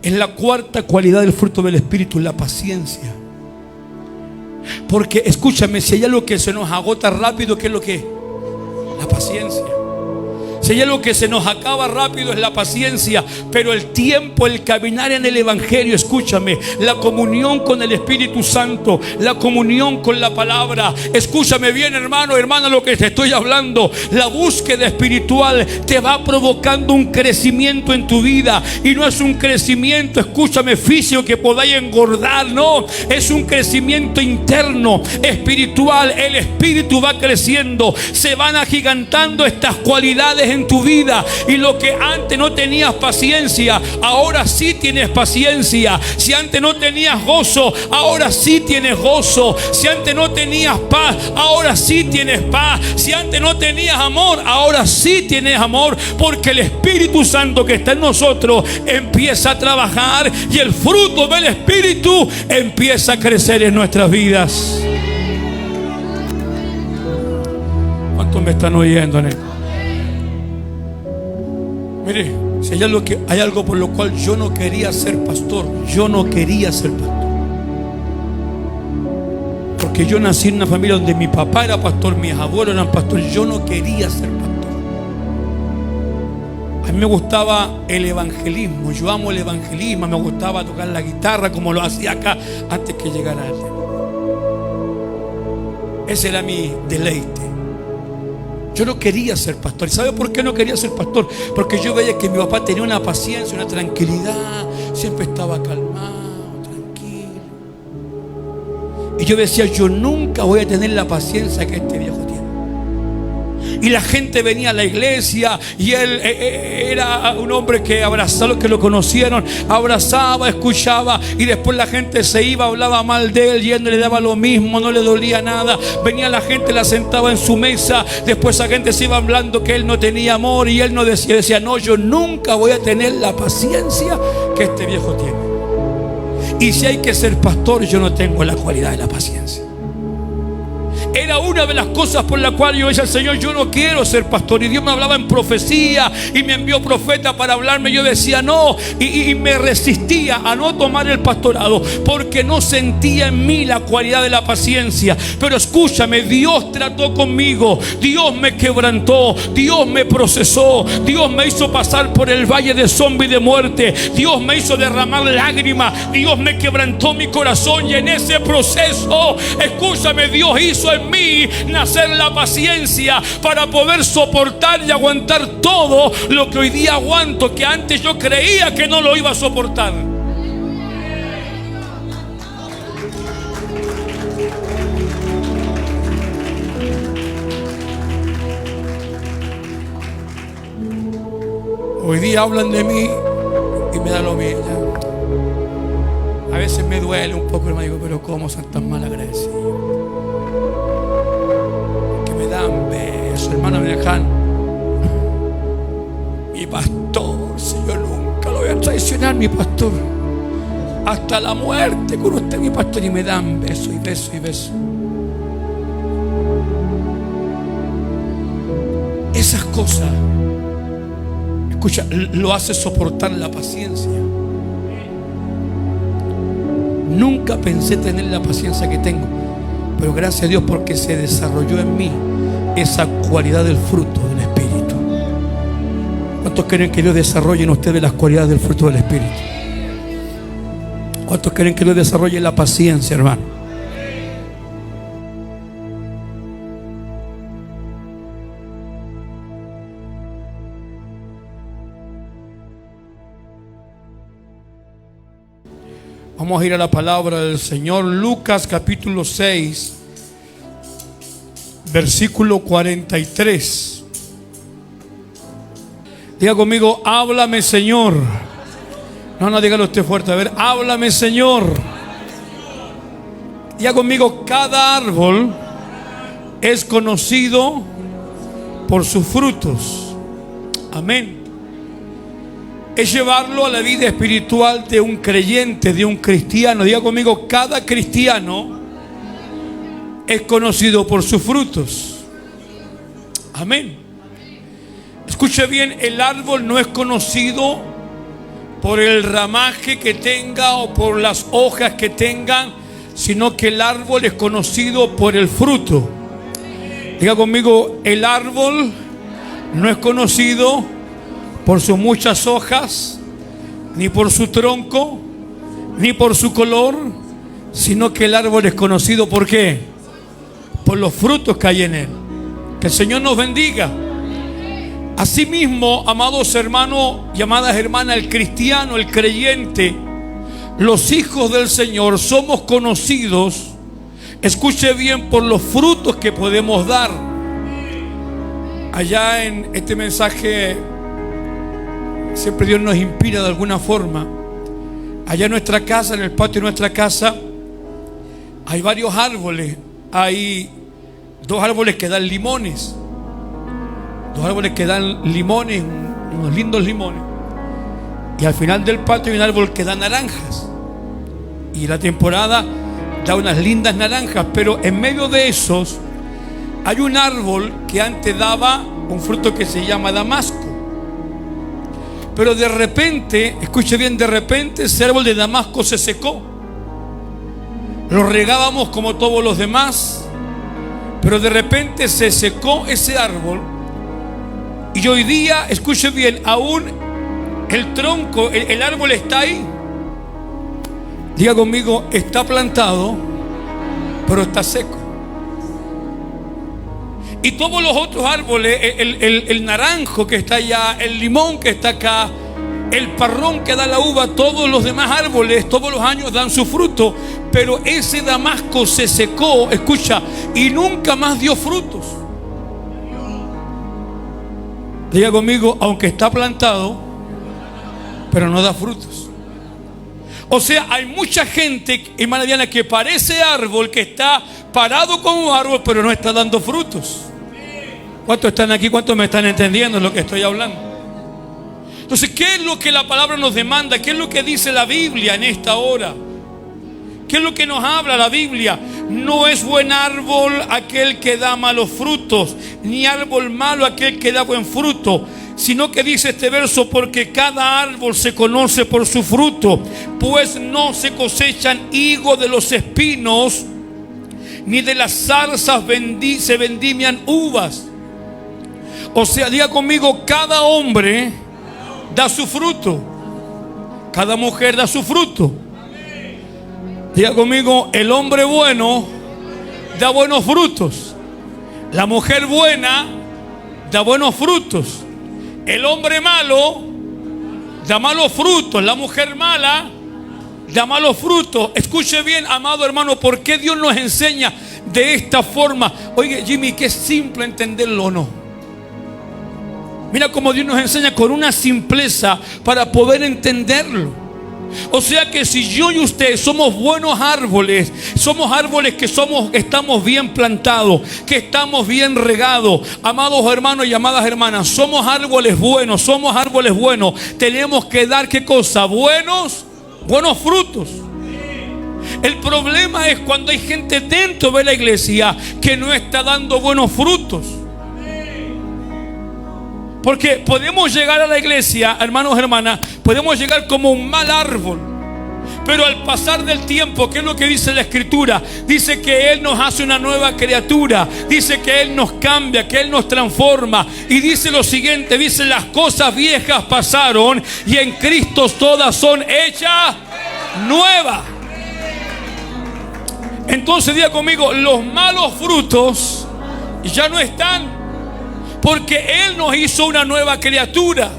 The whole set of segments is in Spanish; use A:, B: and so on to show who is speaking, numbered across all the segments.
A: Es la cuarta cualidad del fruto del Espíritu, la paciencia. Porque escúchame, si hay algo que se nos agota rápido, ¿qué es lo que es? La paciencia. Si hay algo que se nos acaba rápido es la paciencia. Pero el tiempo, el caminar en el Evangelio, escúchame, la comunión con el Espíritu Santo, la comunión con la palabra. Escúchame bien, hermano, hermana, lo que te estoy hablando. La búsqueda espiritual te va provocando un crecimiento en tu vida. Y no es un crecimiento, escúchame, físico que podáis engordar. No, es un crecimiento interno, espiritual. El Espíritu va creciendo. Se van agigantando estas cualidades en tu vida, y lo que antes no tenías paciencia, ahora sí tienes paciencia. Si antes no tenías gozo, ahora sí tienes gozo. Si antes no tenías paz, ahora sí tienes paz. Si antes no tenías amor, ahora sí tienes amor, porque el Espíritu Santo que está en nosotros empieza a trabajar y el fruto del Espíritu empieza a crecer en nuestras vidas. ¿Cuántos me están oyendo, nene? Mire, si hay algo por lo cual yo no quería ser pastor, yo no quería ser pastor. Porque yo nací en una familia donde mi papá era pastor, mis abuelos eran pastores. Yo no quería ser pastor. A mí me gustaba el evangelismo, yo amo el evangelismo, me gustaba tocar la guitarra como lo hacía acá antes que llegara alguien. Ese era mi deleite. Yo no quería ser pastor. ¿Y sabe por qué no quería ser pastor? Porque yo veía que mi papá tenía una paciencia, una tranquilidad. Siempre estaba calmado, tranquilo. Y yo decía, yo nunca voy a tener la paciencia que este viejo tiene. Y la gente venía a la iglesia y él era un hombre que abrazaba, los que lo conocieron, abrazaba, escuchaba, y después la gente se iba, hablaba mal de él y él no le daba lo mismo, no le dolía nada. Venía la gente, la sentaba en su mesa, después la gente se iba hablando que él no tenía amor y él no decía, no, yo nunca voy a tener la paciencia que este viejo tiene. Y si hay que ser pastor, yo no tengo la cualidad de la paciencia. Era una de las cosas por la cual yo decía al Señor, yo no quiero ser pastor. Y Dios me hablaba en profecía y me envió profeta para hablarme. Yo decía no, y me resistía a no tomar el pastorado porque no sentía en mí la cualidad de la paciencia. Pero escúchame, Dios trató conmigo, Dios me quebrantó, Dios me procesó, Dios me hizo pasar por el valle de sombra y de muerte, Dios me hizo derramar lágrimas, Dios me quebrantó mi corazón. Y en ese proceso, escúchame, Dios hizo en mí nacer la paciencia para poder soportar y aguantar todo lo que hoy día aguanto, que antes yo creía que no lo iba a soportar. Hoy día hablan de mí y me da lo mismo. A veces me duele un poco, hermano, digo, pero ¿cómo son tan mal agradecidos? Me dan besos, hermano, me dejan. Mi pastor, si yo nunca lo voy a traicionar, mi pastor, hasta la muerte con usted, mi pastor, y me dan besos y besos y besos. Esas cosas, escucha, lo hace soportar la paciencia. Nunca pensé tener la paciencia que tengo, pero gracias a Dios porque se desarrolló en mí esa cualidad del fruto del Espíritu. ¿Cuántos quieren que Dios desarrolle en ustedes las cualidades del fruto del Espíritu? ¿Cuántos quieren que Dios desarrolle la paciencia, hermano? Vamos a ir a la palabra del Señor. Lucas capítulo 6, versículo 43. Diga conmigo, háblame, Señor. No, dígalo usted fuerte. A ver, háblame, Señor. Diga conmigo, cada árbol es conocido por sus frutos. Amén. Es llevarlo a la vida espiritual de un creyente, de un cristiano. Diga conmigo, cada cristiano es conocido por sus frutos. Amén. Escuche bien, el árbol no es conocido por el ramaje que tenga o por las hojas que tengan, sino que el árbol es conocido por el fruto. Diga conmigo, el árbol no es conocido por sus muchas hojas, ni por su tronco, ni por su color, sino que el árbol es conocido ¿por qué? Por los frutos que hay en él. Que el Señor nos bendiga. Asimismo, amados hermanos y amadas hermanas, el cristiano, el creyente, los hijos del Señor somos conocidos, escuche bien, por los frutos que podemos dar. Allá en este mensaje siempre Dios nos inspira de alguna forma. Allá en nuestra casa, en el patio de nuestra casa, hay varios árboles. Hay 2 árboles que dan limones. 2 árboles que dan limones, unos lindos limones. Y al final del patio hay un árbol que da naranjas. Y la temporada da unas lindas naranjas. Pero en medio de esos hay un árbol que antes daba un fruto que se llama damasco. Pero de repente, escuche bien, de repente ese árbol de damasco se secó. Lo regábamos como todos los demás, pero de repente se secó ese árbol. Y hoy día, escuche bien, aún el tronco, el árbol está ahí. Diga conmigo, está plantado, pero está seco. Y todos los otros árboles, el naranjo que está allá, el limón que está acá, el parrón que da la uva, todos los demás árboles todos los años dan su fruto. Pero ese damasco se secó, escucha, y nunca más dio frutos. Diga conmigo, aunque está plantado, pero no da frutos. O sea, hay mucha gente, hermana Diana, que parece árbol, que está parado como árbol, pero no está dando frutos. ¿Cuántos están aquí? ¿Cuántos me están entendiendo lo que estoy hablando? Entonces, ¿qué es lo que la palabra nos demanda? ¿Qué es lo que dice la Biblia en esta hora? ¿Qué es lo que nos habla la Biblia? No es buen árbol aquel que da malos frutos, ni árbol malo aquel que da buen fruto, sino que dice este verso, porque cada árbol se conoce por su fruto, pues no se cosechan higos de los espinos, ni de las zarzas se vendimian uvas. O sea, diga conmigo, cada hombre da su fruto, cada mujer da su fruto. Diga conmigo, el hombre bueno da buenos frutos, la mujer buena da buenos frutos, el hombre malo da malos frutos, la mujer mala da malos frutos. Escuche bien, amado hermano, ¿por qué Dios nos enseña de esta forma? Oye, Jimmy, que es simple entenderlo o no. Mira cómo Dios nos enseña con una simpleza para poder entenderlo. O sea que si yo y usted somos buenos árboles, somos árboles que estamos bien plantados, que estamos bien regados, amados hermanos y amadas hermanas, somos árboles buenos, tenemos que dar ¿qué cosa? Buenos frutos. El problema es cuando hay gente dentro de la iglesia que no está dando buenos frutos. Porque podemos llegar a la iglesia, hermanos, hermanas, podemos llegar como un mal árbol. Pero al pasar del tiempo, ¿qué es lo que dice la Escritura? Dice que Él nos hace una nueva criatura. Dice que Él nos cambia, que Él nos transforma. Y dice lo siguiente, dice, las cosas viejas pasaron y en Cristo todas son hechas nuevas. Entonces diga conmigo, los malos frutos ya no están, porque Él nos hizo una nueva criatura.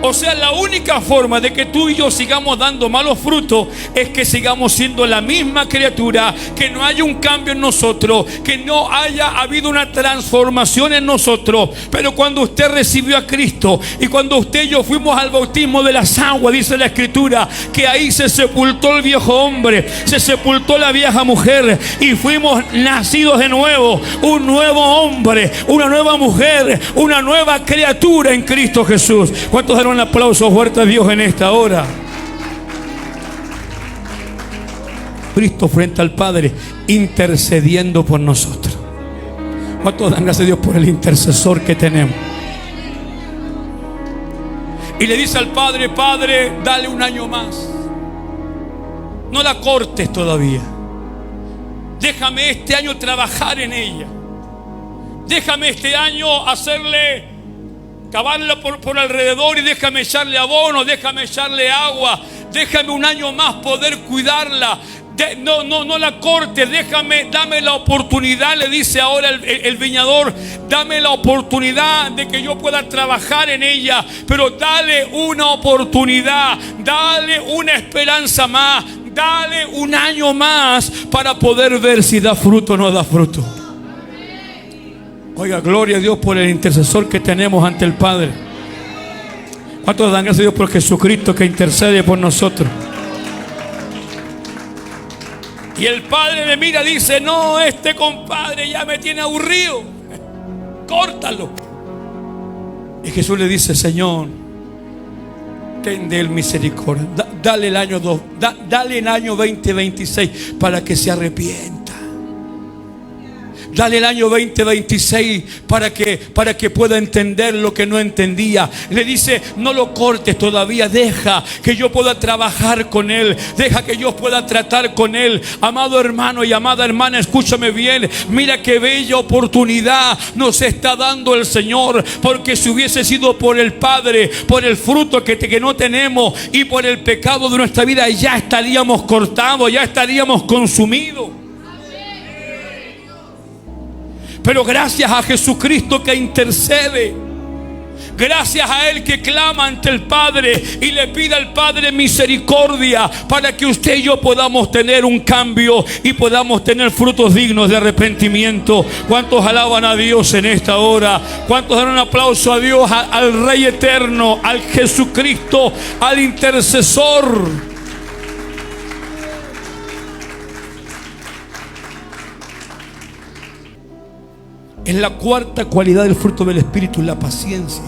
A: O sea, la única forma de que tú y yo sigamos dando malos frutos es que sigamos siendo la misma criatura, que no haya un cambio en nosotros, que no haya habido una transformación en nosotros. Pero cuando usted recibió a Cristo y cuando usted y yo fuimos al bautismo de las aguas, dice la Escritura, que ahí se sepultó el viejo hombre, se sepultó la vieja mujer y fuimos nacidos de nuevo, un nuevo hombre, una nueva mujer, una nueva criatura en Cristo Jesús. ¿Cuántos dan un aplauso fuerte a Dios en esta hora? Cristo frente al Padre intercediendo por nosotros. ¿Cuántos dan gracias a Dios por el intercesor que tenemos? y le dice al padre: Padre, dale un año más. No la cortes todavía. Déjame este año trabajar en ella. Déjame este año hacerle, cavarla por alrededor, y déjame echarle abono, déjame echarle agua. Déjame un año más poder cuidarla. No la cortes, dame la oportunidad, le dice ahora el viñador, dame la oportunidad de que yo pueda trabajar en ella, pero dale una oportunidad, dale una esperanza más, dale un año más para poder ver si da fruto o no da fruto. Oiga, gloria a Dios por el intercesor que tenemos ante el Padre. ¿Cuántos dan gracias a Dios por Jesucristo que intercede por nosotros? Y el padre le mira y dice: no, este compadre ya me tiene aburrido, córtalo. Y Jesús le dice: Señor, ten de él misericordia, dale el año 2026 para que se arrepienta. Dale el año 2026 para que pueda entender lo que no entendía. Le dice: no lo cortes todavía, deja que yo pueda trabajar con él, deja que yo pueda tratar con él. Amado hermano y amada hermana, escúchame bien. Mira qué bella oportunidad nos está dando el Señor, porque si hubiese sido por el Padre, por el fruto que no tenemos y por el pecado de nuestra vida, ya estaríamos cortados, ya estaríamos consumidos. Pero gracias a Jesucristo que intercede, gracias a Él que clama ante el Padre y le pide al Padre misericordia para que usted y yo podamos tener un cambio y podamos tener frutos dignos de arrepentimiento. ¿Cuántos alaban a Dios en esta hora? ¿Cuántos dan un aplauso a Dios, al Rey eterno, al Jesucristo, al intercesor? Es la cuarta cualidad del fruto del Espíritu, la paciencia.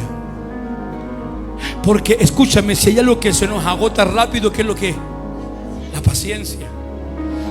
A: Porque escúchame, si hay algo que se nos agota rápido, ¿qué es lo que es? La paciencia.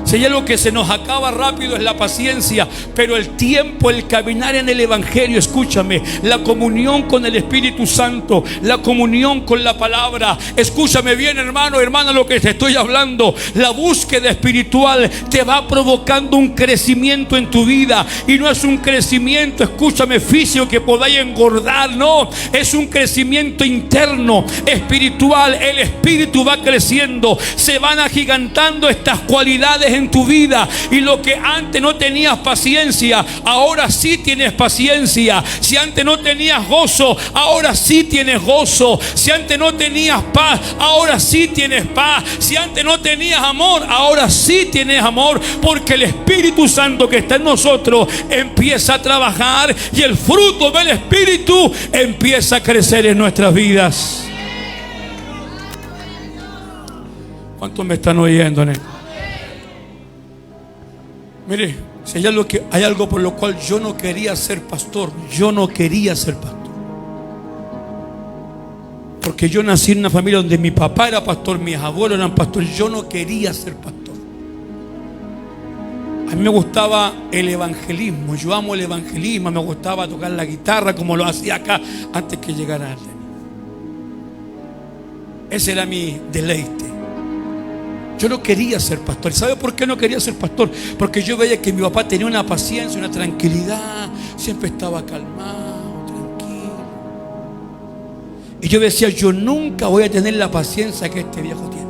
A: Si hay algo que se nos acaba rápido, es la paciencia. Pero el tiempo, el caminar en el Evangelio, escúchame, la comunión con el Espíritu Santo, la comunión con la palabra. Escúchame bien, hermano, hermana, lo que te estoy hablando. La búsqueda espiritual te va provocando un crecimiento en tu vida. Y no es un crecimiento, escúchame, físico que podáis engordar. No, es un crecimiento interno, espiritual. El Espíritu va creciendo. Se van agigantando estas cualidades en tu vida, y lo que antes no tenías paciencia, ahora sí tienes paciencia. Si antes no tenías gozo, ahora sí tienes gozo. Si antes no tenías paz, ahora sí tienes paz. Si antes no tenías amor, ahora sí tienes amor, porque el Espíritu Santo que está en nosotros empieza a trabajar y el fruto del Espíritu empieza a crecer en nuestras vidas. ¿Cuántos me están oyendo, nene? Mire, si hay algo por lo cual yo no quería ser pastor, yo no quería ser pastor. Porque yo nací en una familia donde mi papá era pastor, mis abuelos eran pastores. Yo no quería ser pastor. A mí me gustaba el evangelismo, yo amo el evangelismo, me gustaba tocar la guitarra como lo hacía acá antes que llegara alguien. Ese era mi deleite. Yo no quería ser pastor. ¿Sabe por qué no quería ser pastor? Porque yo veía que mi papá tenía una paciencia, una tranquilidad, siempre estaba calmado, tranquilo. Y yo decía: yo nunca voy a tener la paciencia que este viejo tiene.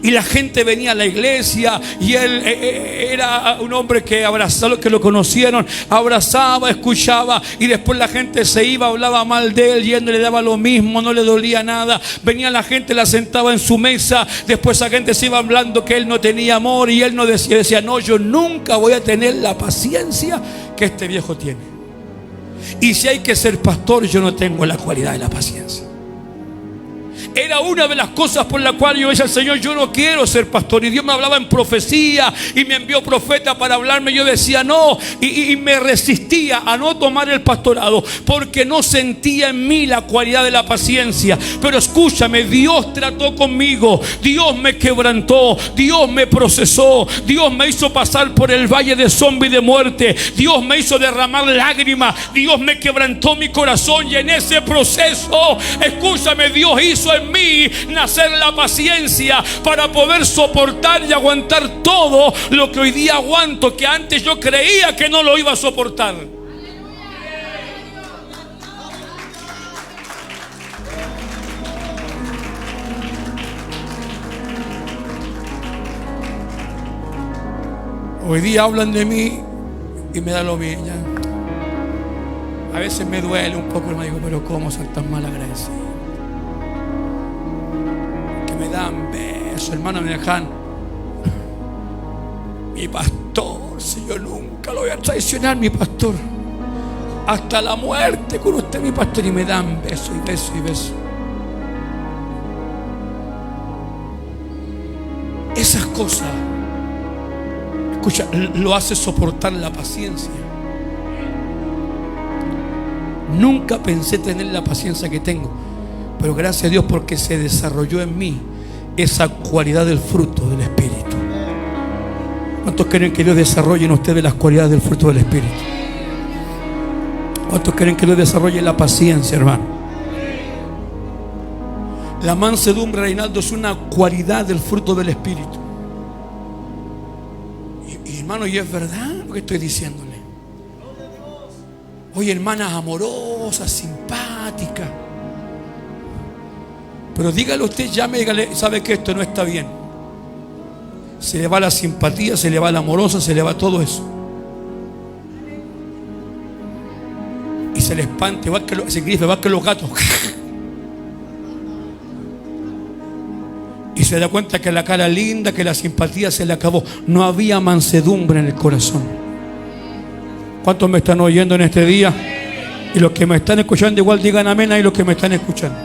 A: Y la gente venía a la iglesia y él era un hombre que abrazaba, los que lo conocieron, abrazaba, escuchaba, y después la gente se iba, hablaba mal de él y él no le daba lo mismo, no le dolía nada. Venía la gente, la sentaba en su mesa, después la gente se iba hablando que él no tenía amor y él no decía: no, yo nunca voy a tener la paciencia que este viejo tiene. Y si hay que ser pastor, yo no tengo la cualidad de la paciencia. Era una de las cosas por la cual yo decía al Señor, yo no quiero ser pastor. Y Dios me hablaba en profecía y me envió profeta para hablarme. Yo decía no, y me resistía a no tomar el pastorado porque no sentía en mí la cualidad de la paciencia. Pero escúchame, Dios trató conmigo, Dios me quebrantó, Dios me procesó, Dios me hizo pasar por el valle de sombra y de muerte, Dios me hizo derramar lágrimas, Dios me quebrantó mi corazón. Y en ese proceso, escúchame, Dios hizo en mí nacer la paciencia para poder soportar y aguantar todo lo que hoy día aguanto, que antes yo creía que no lo iba a soportar. Hoy día hablan de mí y me da lo bien ya. A veces me duele un poco, me digo, pero ¿cómo ser tan mal agradecido? Que me dan besos, hermano, me dejan. Mi pastor, si yo nunca lo voy a traicionar, mi pastor. Hasta la muerte con usted, mi pastor, y me dan besos y besos y besos. Esas cosas, escucha, lo hace soportar la paciencia. Nunca pensé tener la paciencia que tengo, pero gracias a Dios porque se desarrolló en mí esa cualidad del fruto del Espíritu. ¿Cuántos quieren que Dios desarrolle en ustedes las cualidades del fruto del Espíritu? ¿Cuántos quieren que Dios desarrolle la paciencia, hermano? La mansedumbre, Reinaldo, es una cualidad del fruto del Espíritu. Y hermano, y es verdad lo que estoy diciéndole. Oye, hermanas amorosas, simpáticas. Pero dígale usted, llame, dígale, sabe que esto no está bien. Se le va la simpatía, se le va la amorosa, se le va todo eso. Y se le espanta, igual que se grifa, igual que los gatos. Y se da cuenta que la cara linda, que la simpatía se le acabó. No había mansedumbre en el corazón. ¿Cuántos me están oyendo en este día? Y los que me están escuchando igual digan amén ahí los que me están escuchando.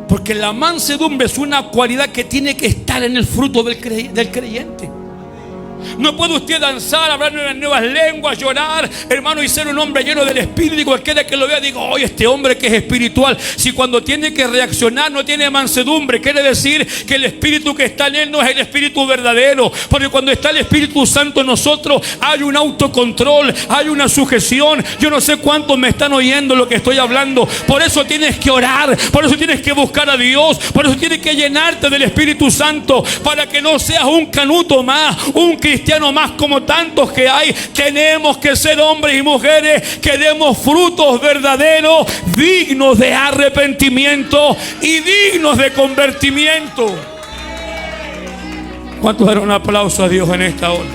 A: Porque la mansedumbre es una cualidad que tiene que estar en el fruto del creyente. No puede usted danzar, hablar en nuevas lenguas, llorar, hermano, y ser un hombre lleno del Espíritu. Y cualquiera que lo vea diga, oye, este hombre que es espiritual. Si cuando tiene que reaccionar no tiene mansedumbre, quiere decir que el Espíritu que está en él no es el Espíritu verdadero. Porque cuando está el Espíritu Santo en nosotros hay un autocontrol, hay una sujeción. Yo no sé cuántos me están oyendo lo que estoy hablando. Por eso tienes que orar, por eso tienes que buscar a Dios, por eso tienes que llenarte del Espíritu Santo, para que no seas un canuto más, un cristiano más como tantos que hay. Tenemos que ser hombres y mujeres que demos frutos verdaderos, dignos de arrepentimiento y dignos de convertimiento. ¿Cuántos darán un aplauso a Dios en esta hora?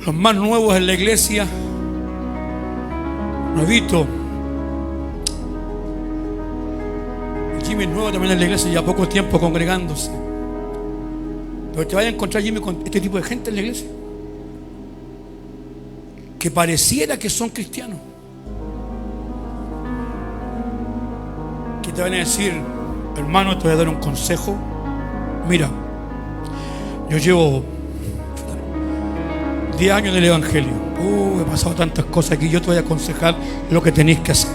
A: Los más nuevos en la iglesia, lo he visto. Jimmy es nuevo también en la iglesia, ya poco tiempo congregándose. Pero te vayas a encontrar, Jimmy, con este tipo de gente en la iglesia que pareciera que son cristianos, que te van a decir, hermano, te voy a dar un consejo. Mira, yo llevo 10 años en el evangelio. He pasado tantas cosas aquí. Yo te voy a aconsejar lo que tenéis que hacer.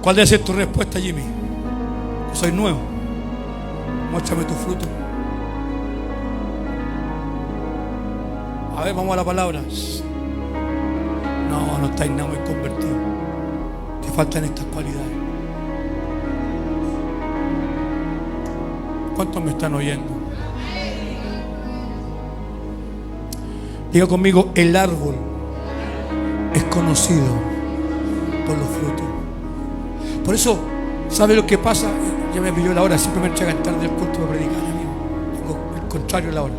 A: ¿Cuál debe ser tu respuesta, Jimmy? Yo soy nuevo. Muéstrame tu fruto. A ver, vamos a la palabra. No estáis nada muy convertido. Te faltan estas cualidades. ¿Cuántos me están oyendo? Diga conmigo, el árbol es conocido por los frutos. Por eso, ¿sabe lo que pasa? Ya me pilló la hora, siempre me echa a cantar del culto de predicar. Tengo el contrario a la hora.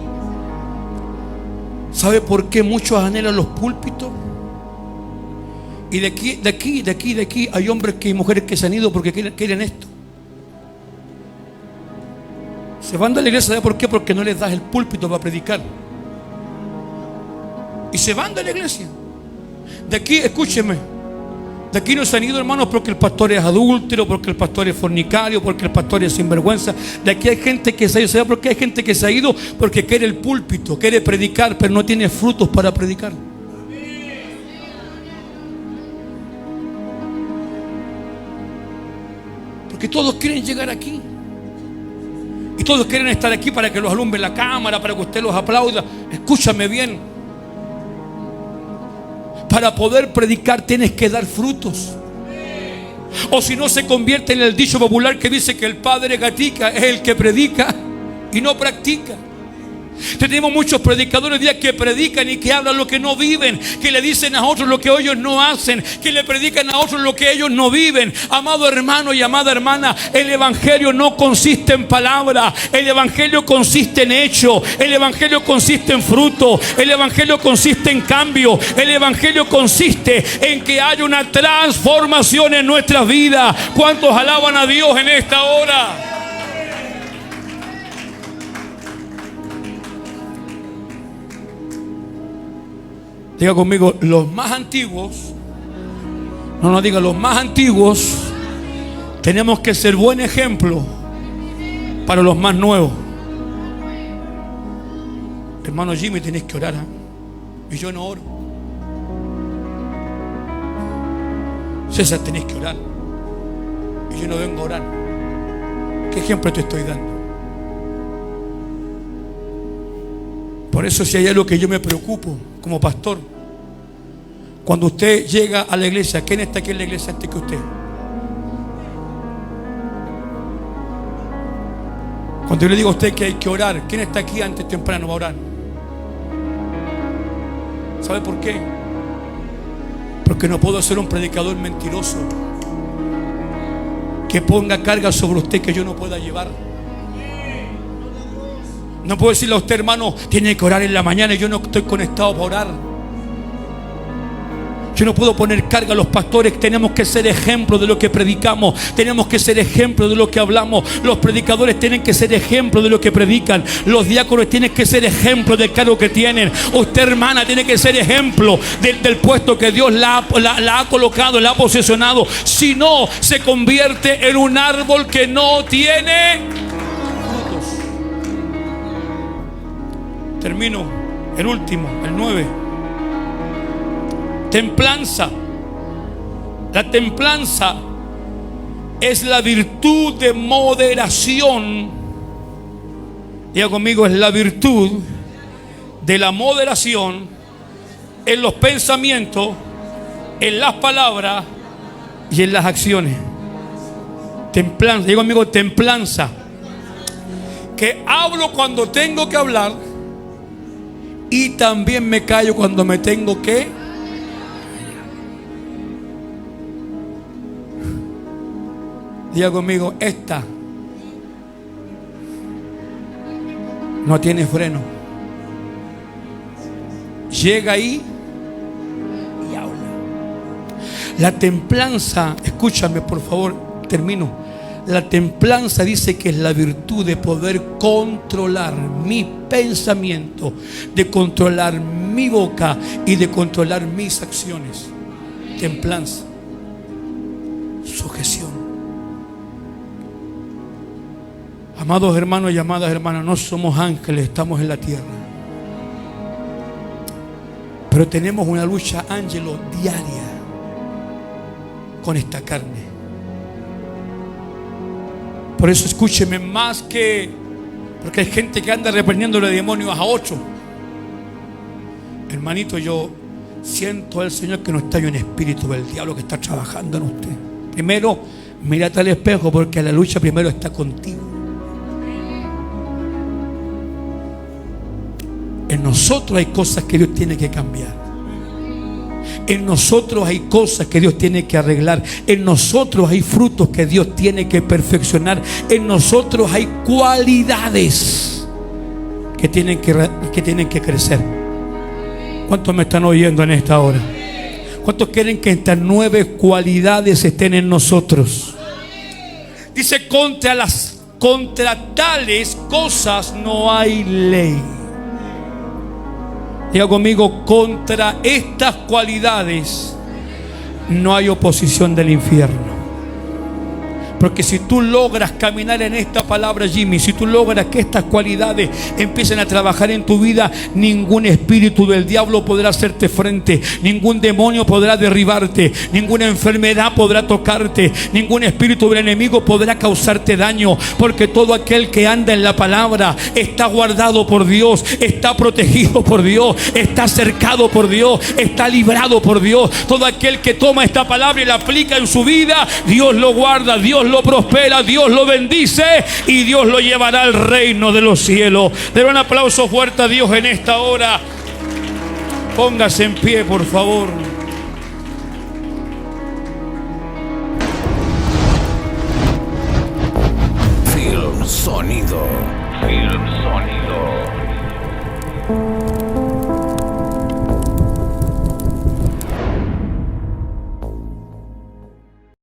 A: ¿Sabe por qué muchos anhelan los púlpitos? Y de aquí hay hombres y mujeres que se han ido porque quieren esto. Se van de la iglesia, ¿sabe por qué? Porque no les das el púlpito para predicar. Y se van de la iglesia. De aquí, escúcheme, de aquí no se han ido, hermanos, porque el pastor es adúltero, porque el pastor es fornicario, porque el pastor es sinvergüenza. De aquí hay gente que se ha ido. ¿Sabe por qué hay gente que se ha ido? Porque quiere el púlpito, quiere predicar, pero no tiene frutos para predicar. Porque todos quieren llegar aquí. Y todos quieren estar aquí para que los alumbre la cámara, para que usted los aplauda. Escúchame bien. Para poder predicar tienes que dar frutos. O si no, se convierte en el dicho popular que dice que el padre gatica es el que predica y no practica. Tenemos muchos predicadores hoy día que predican y que hablan lo que no viven, que le dicen a otros lo que ellos no hacen, que le predican a otros lo que ellos no viven. Amado hermano y amada hermana, el evangelio no consiste en palabras, el evangelio consiste en hecho, el evangelio consiste en fruto, el evangelio consiste en cambio, el evangelio consiste en que haya una transformación en nuestras vidas. ¿Cuántos alaban a Dios en esta hora? Diga conmigo, los más antiguos, no diga los más antiguos, tenemos que ser buen ejemplo para los más nuevos. Hermano Jimmy, tenéis que orar, ¿eh? Y yo no oro. César, tenéis que orar, y yo no vengo a orar. ¿Qué ejemplo te estoy dando? Por eso, si hay algo que yo me preocupo como pastor, cuando usted llega a la iglesia, ¿quién está aquí en la iglesia antes que usted? Cuando yo le digo a usted que hay que orar, ¿quién está aquí antes temprano va a orar? ¿Sabe por qué? Porque no puedo ser un predicador mentiroso que ponga carga sobre usted que yo no pueda llevar. No puedo decirle a usted, hermano, tiene que orar en la mañana y yo no estoy conectado para orar. Yo no puedo poner carga a los pastores. Tenemos que ser ejemplo de lo que predicamos. Tenemos que ser ejemplo de lo que hablamos. Los predicadores tienen que ser ejemplo de lo que predican. Los diáconos tienen que ser ejemplo del cargo que tienen. Usted, hermana, tiene que ser ejemplo del puesto que Dios la ha colocado, la ha posesionado. Si no, se convierte en un árbol que no tiene frutos. Termino, el último, el 9. Templanza. La templanza es la virtud de moderación. Diga conmigo, es la virtud de la moderación en los pensamientos, en las palabras y en las acciones. Templanza, diga conmigo, templanza. Que hablo cuando tengo que hablar y también me callo cuando me tengo que. Diga conmigo, esta no tiene freno. Llega ahí y habla. La templanza, escúchame por favor, termino. La templanza dice que es la virtud de poder controlar mi pensamiento, de controlar mi boca y de controlar mis acciones. Templanza, sujeción. Amados hermanos y amadas hermanas, no somos ángeles, estamos en la tierra. Pero tenemos una lucha, Ángelo, diaria con esta carne. Por eso escúcheme, más que, porque hay gente que anda reprendiéndole demonios a 8. Hermanito, yo siento al Señor que no está en espíritu del diablo que está trabajando en usted. Primero, mírate al espejo, porque la lucha primero está contigo. En nosotros hay cosas que Dios tiene que cambiar. En nosotros hay cosas que Dios tiene que arreglar. En nosotros hay frutos que Dios tiene que perfeccionar. En nosotros hay cualidades que tienen que crecer. ¿Cuántos me están oyendo en esta hora? ¿Cuántos quieren que estas 9 cualidades estén en nosotros? Dice, contra tales cosas no hay ley. Diga conmigo, contra estas cualidades no hay oposición del infierno. Porque si tú logras caminar en esta palabra, Jimmy, si tú logras que estas cualidades empiecen a trabajar en tu vida, ningún espíritu del diablo podrá hacerte frente, ningún demonio podrá derribarte, ninguna enfermedad podrá tocarte, ningún espíritu del enemigo podrá causarte daño, porque todo aquel que anda en la palabra está guardado por Dios, está protegido por Dios, está cercado por Dios, está librado por Dios. Todo aquel que toma esta palabra y la aplica en su vida, Dios lo guarda, Dios lo prospera, Dios lo bendice y Dios lo llevará al reino de los cielos. Den un aplauso fuerte a Dios en esta hora. Póngase en pie, por favor.
B: Film Sonido. Film Sonido.